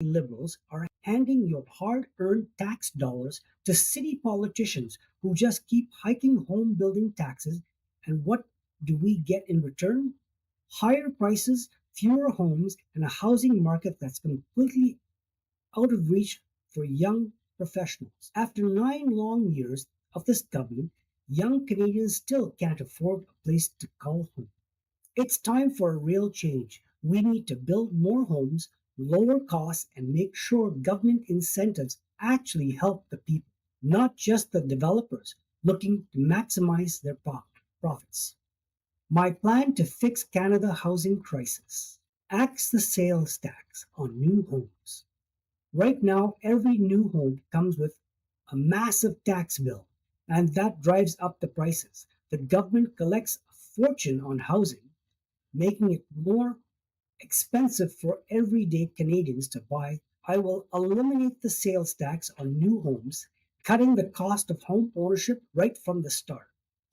liberals are handing your hard-earned tax dollars to city politicians who just keep hiking home building taxes, and what do we get in return? Higher prices, fewer homes, and a housing market that's completely out of reach for young professionals. After 9 long years of this government, young Canadians still can't afford a place to call home. It's time for a real change. We need to build more homes, lower costs, and make sure government incentives actually help the people, not just the developers looking to maximize their profits. My plan to fix Canada housing crisis: axe the sales tax on new homes. Right now, every new home comes with a massive tax bill, and that drives up the prices. The government collects a fortune on housing, making it more expensive for everyday Canadians to buy. I will eliminate the sales tax on new homes, cutting the cost of home ownership right from the start.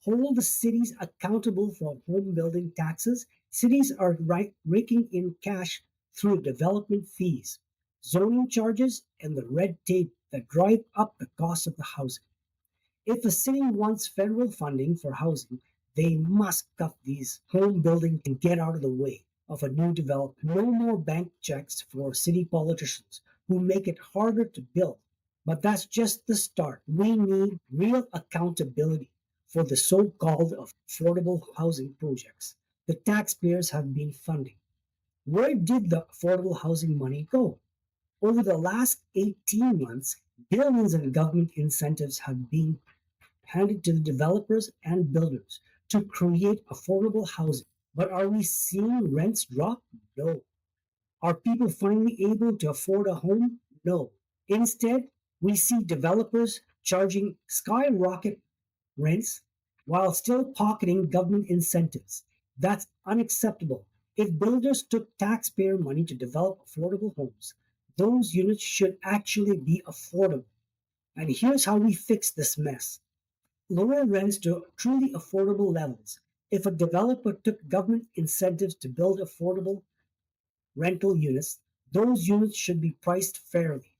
Hold the cities accountable for home building taxes. Cities are raking in cash through development fees, zoning charges, and the red tape that drive up the cost of the housing. If a city wants federal funding for housing, they must cut these home building and get out of the way of a new development. No more bank checks for city politicians who make it harder to build. But that's just the start. We need real accountability for the so-called affordable housing projects the taxpayers have been funding. Where did the affordable housing money go? Over the last 18 months, billions in government incentives have been handed to the developers and builders to create affordable housing. But are we seeing rents drop? No. Are people finally able to afford a home? No. Instead, we see developers charging skyrocket rents while still pocketing government incentives. That's unacceptable. If builders took taxpayer money to develop affordable homes, those units should actually be affordable. And here's how we fix this mess: lower rents to truly affordable levels. If a developer took government incentives to build affordable rental units, those units should be priced fairly.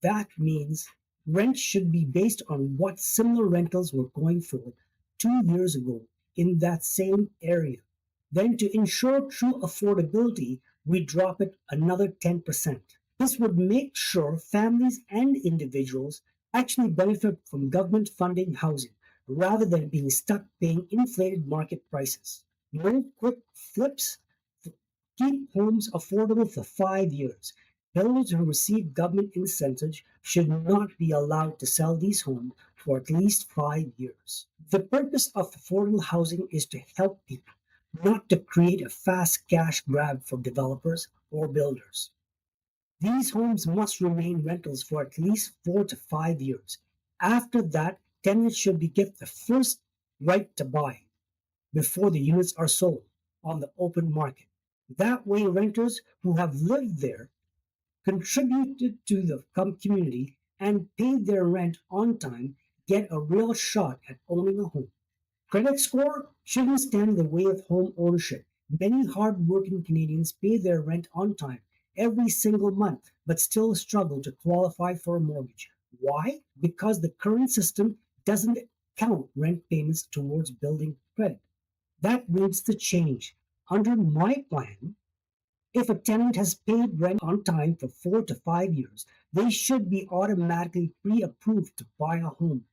That means rent should be based on what similar rentals were going for 2 years ago in that same area. Then, to ensure true affordability, we drop it another 10%. This would make sure families and individuals actually benefit from government funding housing rather than being stuck paying inflated market prices. No quick flips. Keep homes affordable for 5 years. Builders who receive government incentives should not be allowed to sell these homes for at least 5 years. The purpose of affordable housing is to help people, not to create a fast cash grab for developers or builders. These homes must remain rentals for at least 4 to 5 years. After that, tenants should get the first right to buy before the units are sold on the open market. That way, renters who have lived there, contributed to the community, and paid their rent on time get a real shot at owning a home. Credit score shouldn't stand in the way of home ownership. Many hard-working Canadians pay their rent on time every single month but still struggle to qualify for a mortgage. Why? Because the current system doesn't count rent payments towards building credit. That needs to change. Under my plan, if a tenant has paid rent on time for 4 to 5 years, they should be automatically pre-approved to buy a home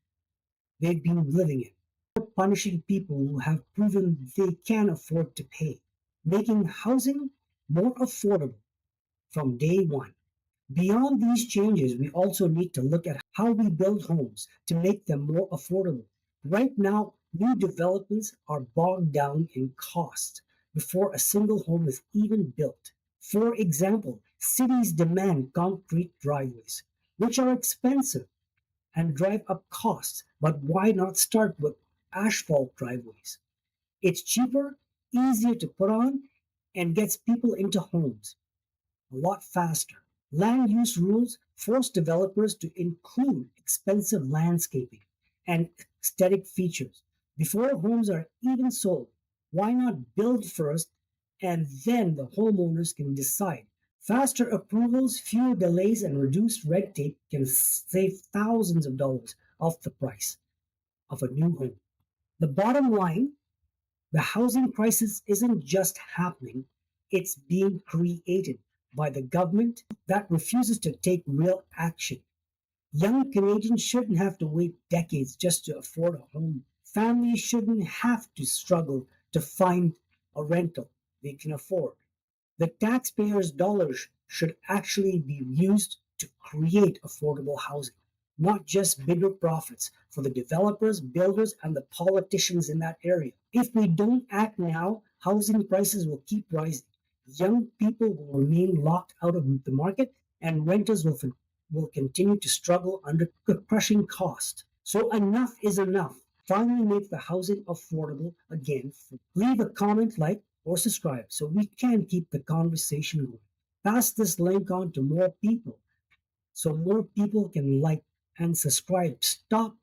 they've been living in. We're punishing people who have proven they can afford to pay, making housing more affordable from day one. Beyond these changes, we also need to look at how we build homes to make them more affordable. Right now, new developments are bogged down in cost before a single home is even built. For example, cities demand concrete driveways, which are expensive and drive up costs. But why not start with asphalt driveways? It's cheaper, easier to put on, and gets people into homes a lot faster. Land use rules force developers to include expensive landscaping and aesthetic features before homes are even sold. Why not build first and then the homeowners can decide? Faster approvals, fewer delays, and reduced red tape can save thousands of dollars off the price of a new home. The bottom line, the housing crisis isn't just happening, it's being created by the government that refuses to take real action. Young Canadians shouldn't have to wait decades just to afford a home. Families shouldn't have to struggle to find a rental they can afford. The taxpayers' dollars should actually be used to create affordable housing, not just bigger profits for the developers, builders, and the politicians in that area. If we don't act now, housing prices will keep rising. Young people will remain locked out of the market, and renters will continue to struggle under crushing cost. So enough is enough. Finally make the housing affordable again. Leave a comment, like, or subscribe so we can keep the conversation going. Pass this link on to more people so more people can like and subscribe. Stop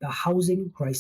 the housing crisis.